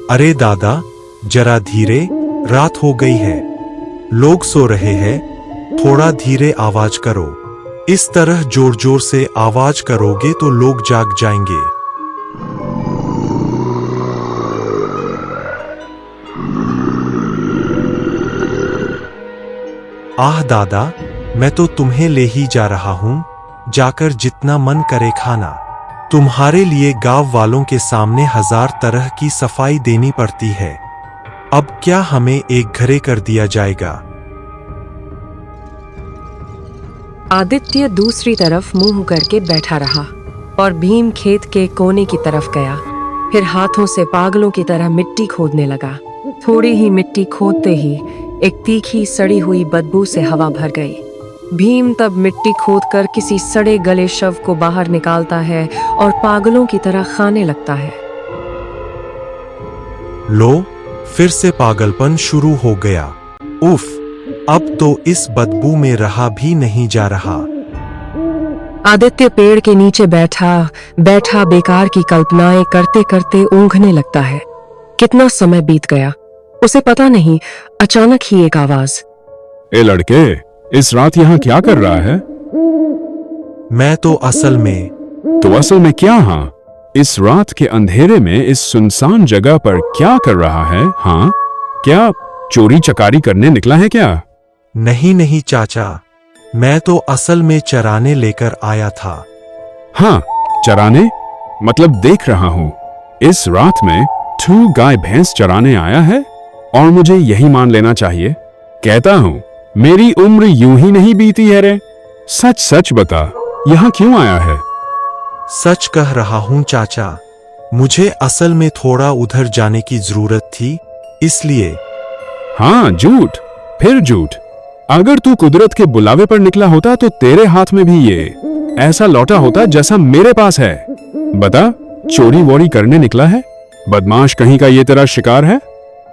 अरे दादा, जरा धीरे, रात हो गई है, लोग सो रहे हैं, थोड़ा धीरे आवाज करो। इस तरह जोर जोर से आवाज करोगे तो लोग जाग जाएंगे। आह दादा, मैं तो तुम्हें ले ही जा रहा हूं, जाकर जितना मन करे खाना। तुम्हारे लिए गांव वालों के सामने 1000 तरह की सफाई देनी पड़ती है। अब क्या हमें एक घरे कर दिया जाएगा? आदित्य दूसरी तरफ मुंह करके बैठा रहा और भीम खेत के कोने की तरफ गया। फिर हाथों से पागलों की तरह मिट्टी खोदने लगा। थोड़ी ही मिट्टी खोदते ही एक तीखी सड़ी हुई बदबू से हवा भर गई। भीम तब मिट्टी खोदकर किसी सड़े गले शव को बाहर निकालता है और पागलों की तरह खाने लगता है। लो, फिर से पागलपन शुरू हो गया। उफ, अब तो इस बदबू में रहा भी नहीं जा रहा। आदित्य पेड़ के नीचे बैठा बैठा बेकार की कल्पनाएं करते करते ऊँघने लगता है। कितना समय बीत गया उसे पता नहीं। अचानक ही एक आवाज, ए लड़के, इस रात यहाँ क्या कर रहा है? मैं तो असल में क्या? हाँ, इस रात के अंधेरे में इस सुनसान जगह पर क्या कर रहा है? हाँ, क्या चोरी चकारी करने निकला है क्या? नहीं नहीं चाचा, मैं तो असल में चराने लेकर आया था। हाँ, चराने मतलब देख रहा हूँ इस रात में तू गाय भैंस चराने आया है और मुझे यही मान लेना चाहिए। कहता हूँ मेरी उम्र यूं ही नहीं बीती है रे। सच सच बता, यहाँ क्यों आया है? सच कह रहा हूँ चाचा, मुझे असल में थोड़ा उधर जाने की जरूरत थी, इसलिए। हाँ, झूठ, फिर झूठ। अगर तू कुदरत के बुलावे पर निकला होता तो तेरे हाथ में भी ये ऐसा लौटा होता जैसा मेरे पास है। बता, चोरी वोरी करने निकला है? बदमाश कहीं का ये तेरा शिकार है?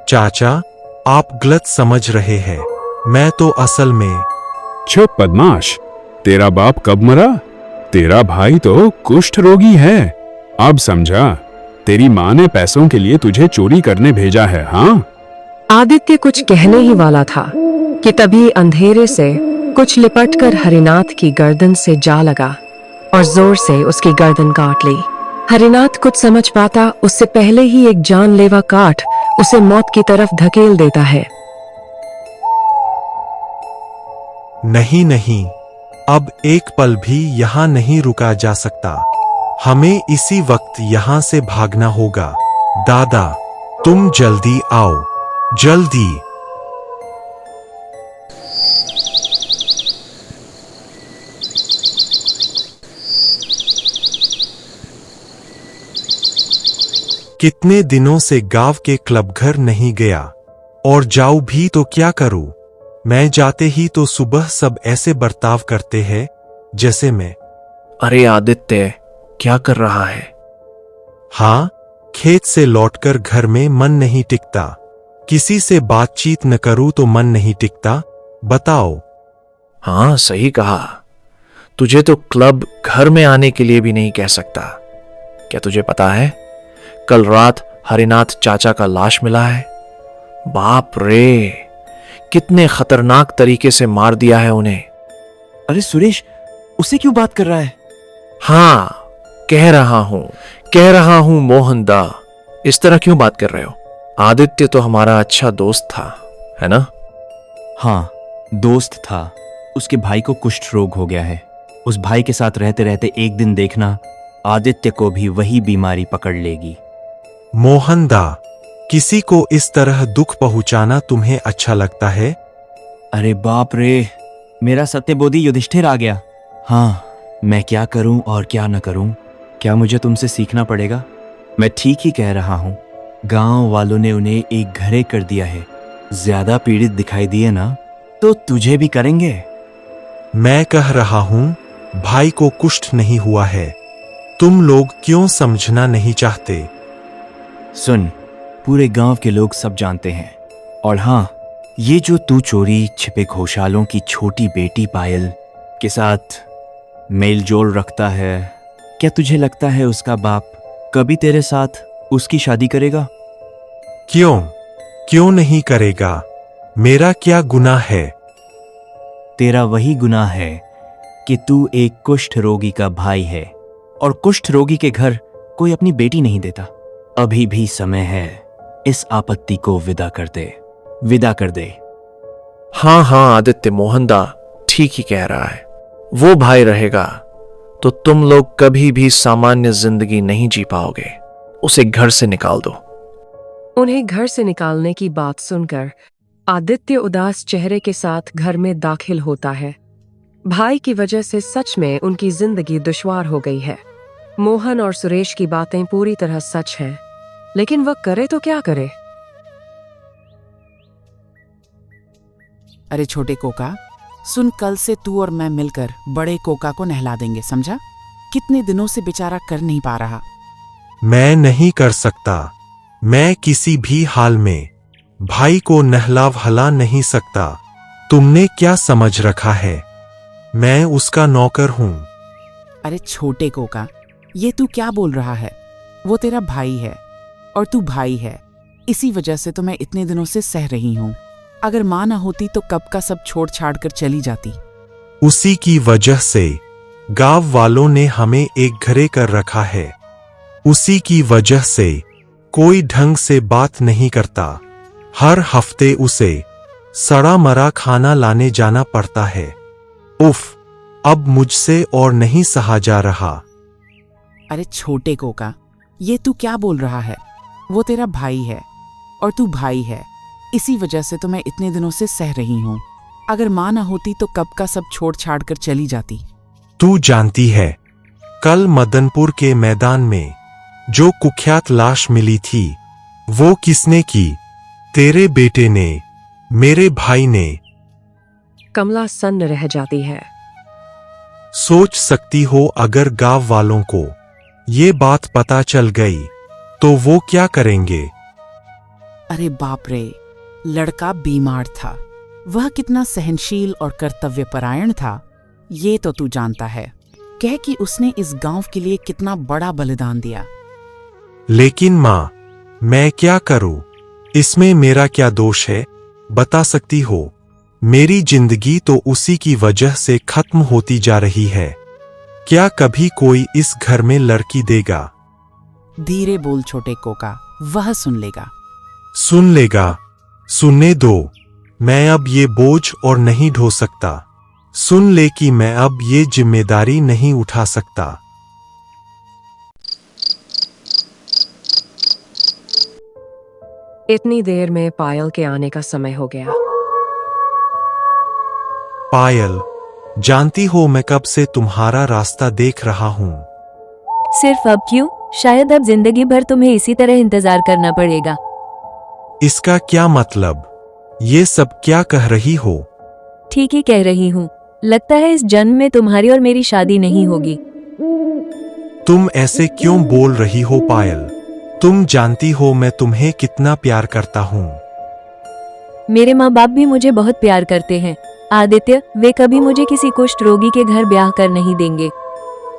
चाचा, आप गलत समझ रहे हैं। मैं तो असल में। चुप बदमाश, तेरा बाप कब मरा? तेरा भाई तो कुष्ठ रोगी है। अब समझा, तेरी माँ ने पैसों के लिए तुझे चोरी करने भेजा है। हाँ? आदित्य कुछ कहने ही वाला था कि तभी अंधेरे से कुछ लिपटकर हरिनाथ की गर्दन से जा लगा और जोर से उसकी गर्दन काट ली। हरिनाथ कुछ समझ पाता उससे पहले ही एक जानलेवा काट उसे मौत की तरफ धकेल देता है। नहीं नहीं, अब एक पल भी यहाँ नहीं रुका जा सकता। हमें इसी वक्त यहाँ से भागना होगा। दादा, तुम जल्दी आओ, जल्दी। कितने दिनों से गांव के क्लब घर नहीं गया, और जाऊं भी तो क्या करूं? मैं जाते ही तो सुबह सब ऐसे बर्ताव करते हैं जैसे मैं। अरे आदित्य, क्या कर रहा है? हाँ, खेत से लौटकर घर में मन नहीं टिकता। किसी से बातचीत न करूं तो मन नहीं टिकता। बताओ। हाँ, सही कहा। तुझे तो क्लब घर में आने के लिए भी नहीं कह सकता। क्या तुझे पता है, कल रात हरिनाथ चाचा का लाश मिला है। बाप रे, कितने खतरनाक तरीके से मार दिया है उन्हें। अरे सुरेश, उससे क्यों बात कर रहा है? हाँ, कह रहा हूं मोहन दा, इस तरह क्यों बात कर रहे हो? आदित्य तो हमारा अच्छा दोस्त था, है ना? हाँ, दोस्त था। उसके भाई को कुष्ठ रोग हो गया है। उस भाई के साथ रहते रहते एक दिन देखना, आदित्य को भी वही बीमारी पकड़ लेगी। मोहन दा, किसी को इस तरह दुख पहुंचाना तुम्हें अच्छा लगता है? अरे बाप रे, मेरा सत्यबोधी युधिष्ठिर आ गया। हाँ, मैं क्या करूं और क्या न करूं? क्या मुझे तुमसे सीखना पड़ेगा? मैं ठीक ही कह रहा हूं। गांव वालों ने उन्हें एक घरे कर दिया है। ज्यादा पीड़ित दिखाई दिए ना तो तुझे भी करेंगे। मैं कह रहा हूं, भाई को कुष्ठ नहीं हुआ है। तुम लोग क्यों समझना नहीं चाहते? सुन, पूरे गांव के लोग सब जानते हैं। और हाँ, ये जो तू चोरी छिपे घोषालों की छोटी बेटी पायल के साथ मेल जोल रखता है, क्या तुझे लगता है उसका बाप कभी तेरे साथ उसकी शादी करेगा? क्यों? क्यों नहीं करेगा? मेरा क्या गुनाह है? तेरा वही गुनाह है कि तू एक कुष्ठ रोगी का भाई है और कुष्ठ रोगी के घर कोई अपनी बेटी नहीं देता। अभी भी समय है, इस आपत्ति को विदा कर दे, विदा कर दे। हाँ हाँ, आदित्य मोहनदा ठीक ही कह रहा है। वो भाई रहेगा तो तुम लोग कभी भी सामान्य जिंदगी नहीं जी पाओगे। उसे घर से निकाल दो। उन्हें घर से निकालने की बात सुनकर आदित्य उदास चेहरे के साथ घर में दाखिल होता है। भाई की वजह से सच में उनकी जिंदगी दुश्वार हो गई है। मोहन और सुरेश की बातें पूरी तरह सच हैं, लेकिन वह करे तो क्या करे? अरे छोटे कोका, सुन, कल से तू और मैं मिलकर बड़े कोका को नहला देंगे, समझा? कितने दिनों से बेचारा कर नहीं पा रहा। मैं नहीं कर सकता। मैं किसी भी हाल में भाई को नहला-वहला नहीं सकता। तुमने क्या समझ रखा है? मैं उसका नौकर हूं। अरे छोटे कोका, ये तू क्या बोल रहा है? वो तेरा भाई है और तू भाई है। इसी वजह से तो मैं इतने दिनों से सह रही हूँ। अगर माँ ना होती तो कब का सब छोड़ छाड़ कर चली जाती। उसी की वजह से गांव वालों ने हमें एक घरे कर रखा है। उसी की वजह से कोई ढंग से बात नहीं करता। हर हफ्ते उसे सड़ा मरा खाना लाने जाना पड़ता है। उफ, अब मुझसे और नहीं सहा जा रहा। अरे छोटे कोका, ये तू क्या बोल रहा है? वो तेरा भाई है और तू भाई है। इसी वजह से तो मैं इतने दिनों से सह रही हूँ। अगर माँ ना होती तो कब का सब छोड़ छाड़ कर चली जाती। तू जानती है, कल मदनपुर के मैदान में जो कुख्यात लाश मिली थी, वो किसने की? तेरे बेटे ने, मेरे भाई ने। कमला सन्न रह जाती है। सोच सकती हो अगर गांव वालों को ये बात पता चल गई तो वो क्या करेंगे? अरे बाप रे, लड़का बीमार था। वह कितना सहनशील और कर्तव्यपरायण था, ये तो तू जानता है। कह कि उसने इस गांव के लिए कितना बड़ा बलिदान दिया। लेकिन माँ, मैं क्या करूं? इसमें मेरा क्या दोष है? बता सकती हो? मेरी जिंदगी तो उसी की वजह से खत्म होती जा रही है। क्या कभी कोई इस घर में लड़की देगा? धीरे बोल छोटे कोका, वह सुन लेगा। सुन लेगा? सुनने दो। मैं अब ये बोझ और नहीं ढो सकता। सुन ले कि मैं अब ये जिम्मेदारी नहीं उठा सकता। इतनी देर में पायल के आने का समय हो गया। पायल, जानती हो मैं कब से तुम्हारा रास्ता देख रहा हूँ। सिर्फ अब क्यों? शायद अब जिंदगी भर तुम्हें इसी तरह इंतजार करना पड़ेगा। इसका क्या मतलब? ये सब क्या कह रही हो? ठीक ही कह रही हूँ। लगता है इस जन्म में तुम्हारी और मेरी शादी नहीं होगी। तुम ऐसे क्यों बोल रही हो पायल? तुम जानती हो मैं तुम्हें कितना प्यार करता हूँ। मेरे माँ बाप भी मुझे बहुत प्यार करते हैं आदित्य। वे कभी मुझे किसी कुष्ठ रोगी के घर ब्याह कर नहीं देंगे।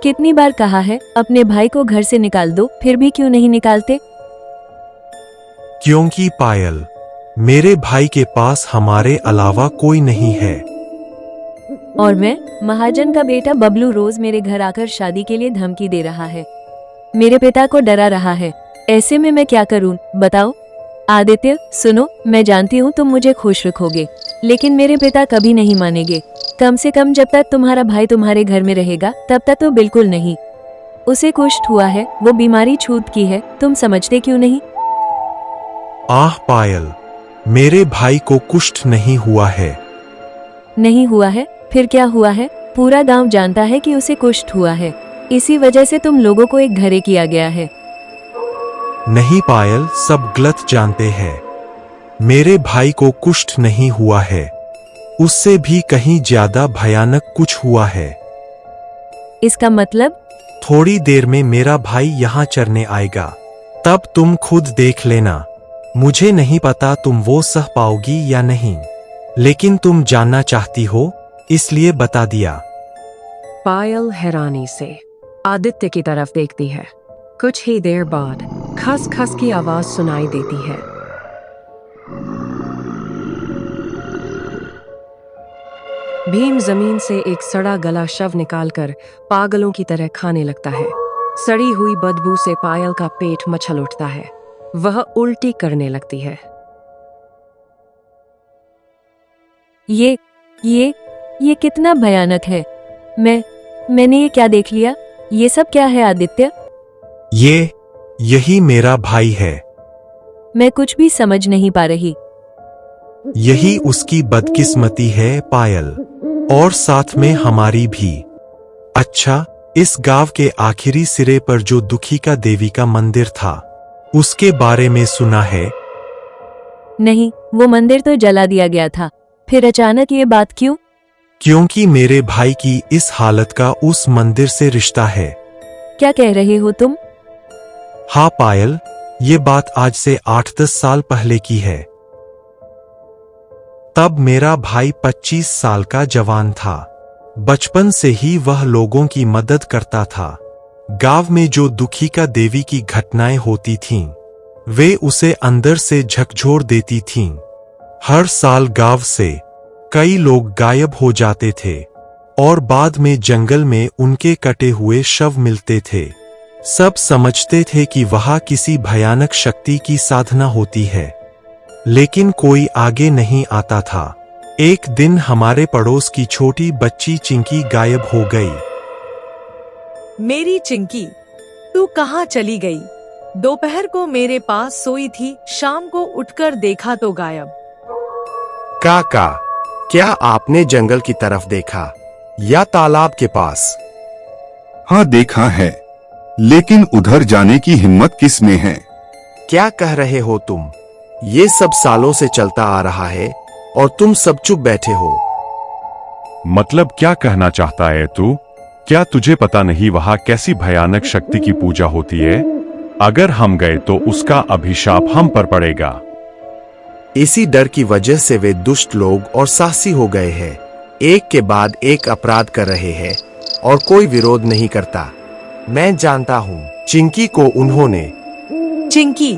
कितनी बार कहा है अपने भाई को घर से निकाल दो, फिर भी क्यों नहीं निकालते? क्योंकि पायल, मेरे भाई के पास हमारे अलावा कोई नहीं है। और मैं, महाजन का बेटा बबलू, रोज मेरे घर आकर शादी के लिए धमकी दे रहा है। मेरे पिता को डरा रहा है। ऐसे में मैं क्या करूं, बताओ? आदित्य सुनो, मैं जानती हूँ तुम मुझे खुश रखोगे, लेकिन मेरे पिता कभी नहीं मानेंगे। कम से कम जब तक तुम्हारा भाई तुम्हारे घर में रहेगा तब तक तो बिल्कुल नहीं। उसे कुष्ठ हुआ है, वो बीमारी छूत की है, तुम समझते क्यों नहीं? आह पायल, मेरे भाई को कुष्ठ नहीं हुआ है। नहीं हुआ है? फिर क्या हुआ है? पूरा गांव जानता है कि उसे कुष्ठ हुआ है। इसी वजह से तुम लोगों को एक घरे किया गया है। नहीं पायल, सब गलत जानते हैं। मेरे भाई को कुष्ठ नहीं हुआ है, उससे भी कहीं ज्यादा भयानक कुछ हुआ है। इसका मतलब? थोड़ी देर में मेरा भाई यहाँ चरने आएगा, तब तुम खुद देख लेना। मुझे नहीं पता तुम वो सह पाओगी या नहीं, लेकिन तुम जानना चाहती हो इसलिए बता दिया। पायल हैरानी से आदित्य की तरफ देखती है। कुछ ही देर बाद खस खस की आवाज सुनाई देती है। भीम जमीन से एक सड़ा गला शव निकालकर पागलों की तरह खाने लगता है। सड़ी हुई बदबू से पायल का पेट मचल उठता है। वह उल्टी करने लगती है। ये कितना भयानक है। मैंने ये क्या देख लिया? ये सब क्या है आदित्य? यही मेरा भाई है। मैं कुछ भी समझ नहीं पा रही। यही उसकी बदकिस्मती है पायल, और साथ में हमारी भी। अच्छा, इस गांव के आखिरी सिरे पर जो दुखिका देवी का मंदिर था, उसके बारे में सुना है? नहीं, वो मंदिर तो जला दिया गया था। फिर अचानक ये बात क्यों? क्योंकि मेरे भाई की इस हालत का उस मंदिर से रिश्ता है। क्या कह रहे हो तुम? हाँ पायल, ये बात आज से 8-10 साल पहले की है। तब मेरा भाई 25 साल का जवान था। बचपन से ही वह लोगों की मदद करता था। गांव में जो दुखिका देवी की घटनाएं होती थीं, वे उसे अंदर से झकझोर देती थीं। हर साल गांव से कई लोग गायब हो जाते थे और बाद में जंगल में उनके कटे हुए शव मिलते थे। सब समझते थे कि वह किसी भयानक शक्ति की साधना होती है, लेकिन कोई आगे नहीं आता था। एक दिन हमारे पड़ोस की छोटी बच्ची चिंकी गायब हो गई। मेरी चिंकी, तू कहाँ चली गई? दोपहर को मेरे पास सोई थी, शाम को उठकर देखा तो गायब। काका, क्या आपने जंगल की तरफ देखा या तालाब के पास? हाँ देखा है, लेकिन उधर जाने की हिम्मत किस में है? क्या कह रहे हो तुम? ये सब सालों से चलता आ रहा है और तुम सब चुप बैठे हो। मतलब क्या कहना चाहता है तू? क्या तुझे पता नहीं वहां कैसी भयानक शक्ति की पूजा होती है? अगर हम गए तो उसका अभिशाप हम पर पड़ेगा। इसी डर की वजह से वे दुष्ट लोग और साहसी हो गए हैं। एक के बाद एक अपराध कर रहे हैं और कोई विरोध नहीं करता। मैं जानता हूँ चिंकी को उन्होंने। चिंकी,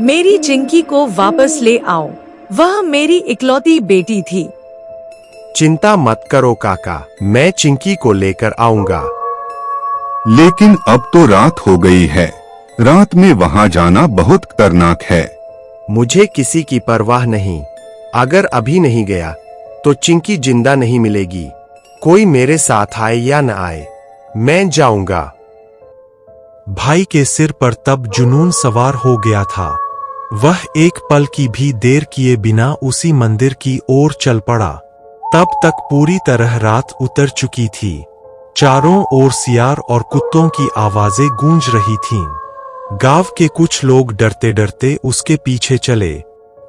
मेरी चिंकी को वापस ले आओ। वह मेरी इकलौती बेटी थी। चिंता मत करो काका, मैं चिंकी को लेकर आऊंगा। लेकिन अब तो रात हो गई है। रात में वहां जाना बहुत खतरनाक है। मुझे किसी की परवाह नहीं। अगर अभी नहीं गया तो चिंकी जिंदा नहीं मिलेगी। कोई मेरे साथ आए या न आए, मैं जाऊंगा। भाई के सिर पर तब जुनून सवार हो गया था। वह एक पल की भी देर किए बिना उसी मंदिर की ओर चल पड़ा। तब तक पूरी तरह रात उतर चुकी थी। चारों ओर सियार और कुत्तों की आवाजें गूंज रही थीं। गांव के कुछ लोग डरते डरते उसके पीछे चले,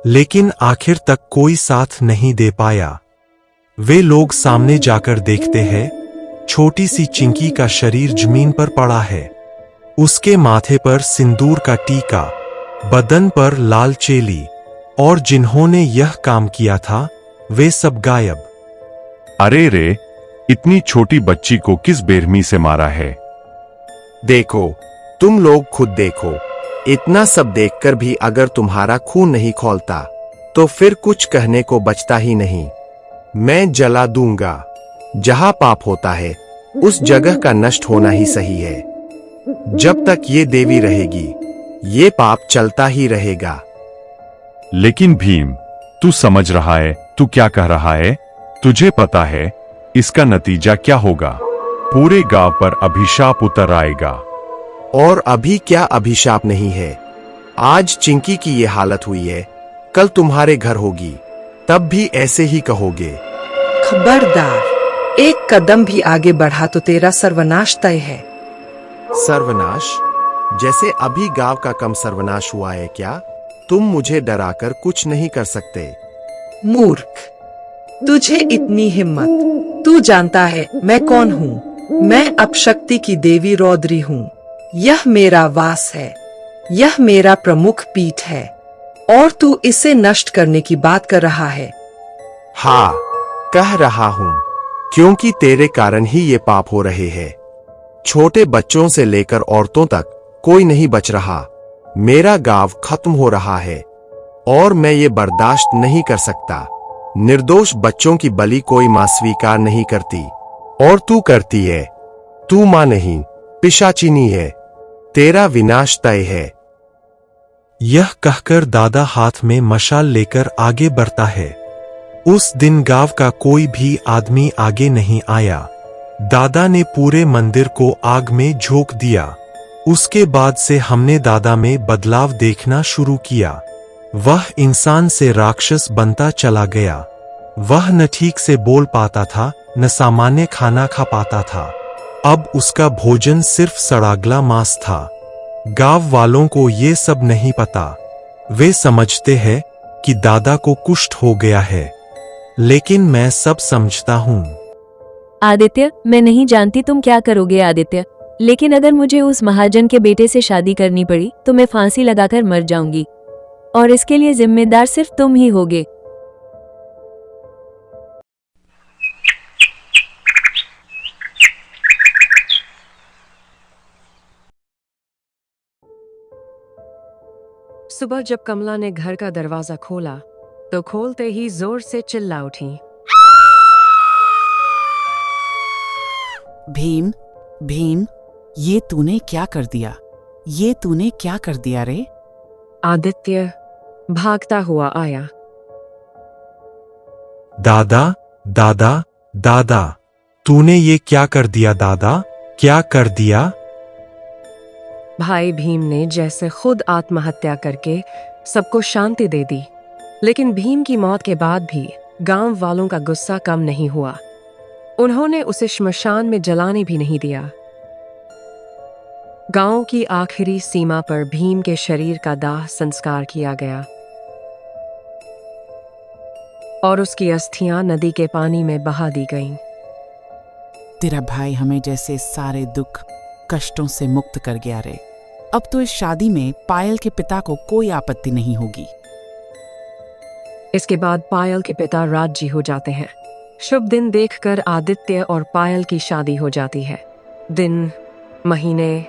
लेकिन आखिर तक कोई साथ नहीं दे पाया। वे लोग सामने जाकर देखते हैं, छोटी सी चिंकी का शरीर जमीन पर पड़ा है। उसके माथे पर सिंदूर का टीका, बदन पर लाल चेली, और जिन्होंने यह काम किया था वे सब गायब। अरे रे, इतनी छोटी बच्ची को किस बेरहमी से मारा है? देखो, तुम लोग खुद देखो। इतना सब देखकर भी अगर तुम्हारा खून नहीं खौलता तो फिर कुछ कहने को बचता ही नहीं। मैं जला दूंगा। जहां पाप होता है उस जगह का नष्ट होना ही सही है। जब तक ये देवी रहेगी ये पाप चलता ही रहेगा। लेकिन भीम, तू समझ रहा है तू क्या कह रहा है? तुझे पता है इसका नतीजा क्या होगा? पूरे गांव पर अभिशाप उतर आएगा। और अभी क्या अभिशाप नहीं है? आज चिंकी की ये हालत हुई है, कल तुम्हारे घर होगी, तब भी ऐसे ही कहोगे। खबरदार, एक कदम भी आगे बढ़ा तो तेरा सर्वनाश तय है। सर्वनाश? जैसे अभी गांव का कम सर्वनाश हुआ है क्या? तुम मुझे डराकर कुछ नहीं कर सकते। मूर्ख, तुझे इतनी हिम्मत? तू जानता है मैं कौन हूँ? मैं अपशक्ति की देवी रौद्री हूँ। यह मेरा वास है, यह मेरा प्रमुख पीठ है, और तू इसे नष्ट करने की बात कर रहा है। हाँ, कह रहा हूँ, क्योंकि तेरे कारण ही ये पाप हो रहे हैं। छोटे बच्चों से लेकर औरतों तक कोई नहीं बच रहा। मेरा गांव खत्म हो रहा है और मैं ये बर्दाश्त नहीं कर सकता। निर्दोष बच्चों की बलि कोई मां स्वीकार नहीं करती, और तू करती है। तू मां नहीं, पिशाचिनी है। तेरा विनाश तय है। यह कहकर दादा हाथ में मशाल लेकर आगे बढ़ता है। उस दिन गांव का कोई भी आदमी आगे नहीं आया। दादा ने पूरे मंदिर को आग में झोंक दिया। उसके बाद से हमने दादा में बदलाव देखना शुरू किया। वह इंसान से राक्षस बनता चला गया। वह न ठीक से बोल पाता था, न सामान्य खाना खा पाता था। अब उसका भोजन सिर्फ सड़ागला मांस था। गांव वालों को ये सब नहीं पता। वे समझते हैं कि दादा को कुष्ठ हो गया है, लेकिन मैं सब समझता हूँ। आदित्य, मैं नहीं जानती तुम क्या करोगे आदित्य, लेकिन अगर मुझे उस महाजन के बेटे से शादी करनी पड़ी तो मैं फांसी लगाकर मर जाऊंगी, और इसके लिए जिम्मेदार सिर्फ तुम ही होगे। सुबह जब कमला ने घर का दरवाजा खोला तो खोलते ही जोर से चिल्ला उठी। भीम, भीम, ये तूने क्या कर दिया? ये तूने क्या कर दिया रे? आदित्य भागता हुआ आया। दादा, दादा, दादा, तूने ये क्या कर दिया दादा? क्या कर दिया? भाई भीम ने जैसे खुद आत्महत्या करके सबको शांति दे दी, लेकिन भीम की मौत के बाद भी गांव वालों का गुस्सा कम नहीं हुआ। उन्होंने उसे श्मशान में जलाने भी नहीं दिया। गांव की आखिरी सीमा पर भीम के शरीर का दाह संस्कार किया गया और उसकी अस्थियां नदी के पानी में बहा दी गईं। तेरा भाई हमें जैसे सारे दुख कष्टों से मुक्त कर गया रे। अब तो इस शादी में पायल के पिता को कोई आपत्ति नहीं होगी। इसके बाद पायल के पिता राजी हो जाते हैं। शुभ दिन देखकर आदित्य और पायल की शादी हो जाती है। दिन, महीने,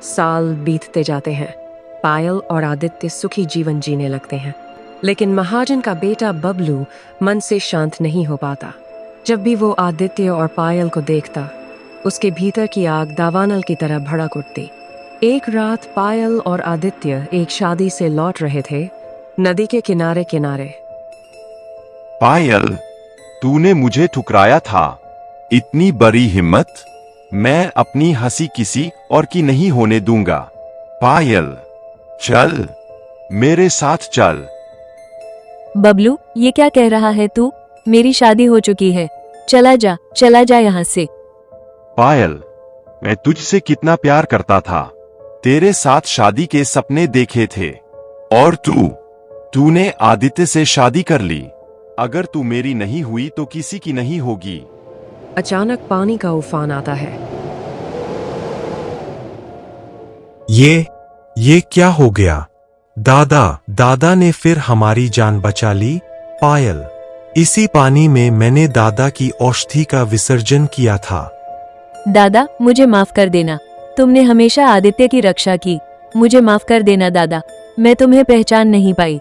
साल बीतते जाते हैं। पायल और आदित्य सुखी जीवन जीने लगते हैं, लेकिन महाजन का बेटा बबलू मन से शांत नहीं हो पाता। जब भी वो आदित्य और पायल को देखता, उसके भीतर की आग दावानल की तरह भड़क उठती। एक रात पायल और आदित्य एक शादी से लौट रहे थे, नदी के किनारे किनारे। पायल, तूने मुझे ठुकराया था। इतनी बड़ी हिम्मत! मैं अपनी हंसी किसी और की नहीं होने दूंगा। पायल, चल, मेरे साथ चल। बबलू, ये क्या कह रहा है तू? मेरी शादी हो चुकी है। चला जा यहाँ से। पायल, मैं तुझसे कितना प्यार करता था। तेरे साथ शादी के सपने देखे थे, और तूने आदित्य से शादी कर ली। अगर तू मेरी नहीं हुई तो किसी की नहीं होगी। अचानक पानी का उफान आता है। ये क्या हो गया? दादा ने फिर हमारी जान बचा ली। पायल, इसी पानी में मैंने दादा की औषधि का विसर्जन किया था। दादा, मुझे माफ कर देना। तुमने हमेशा आदित्य की रक्षा की। मुझे माफ कर देना दादा, मैं तुम्हें पहचान नहीं पाई।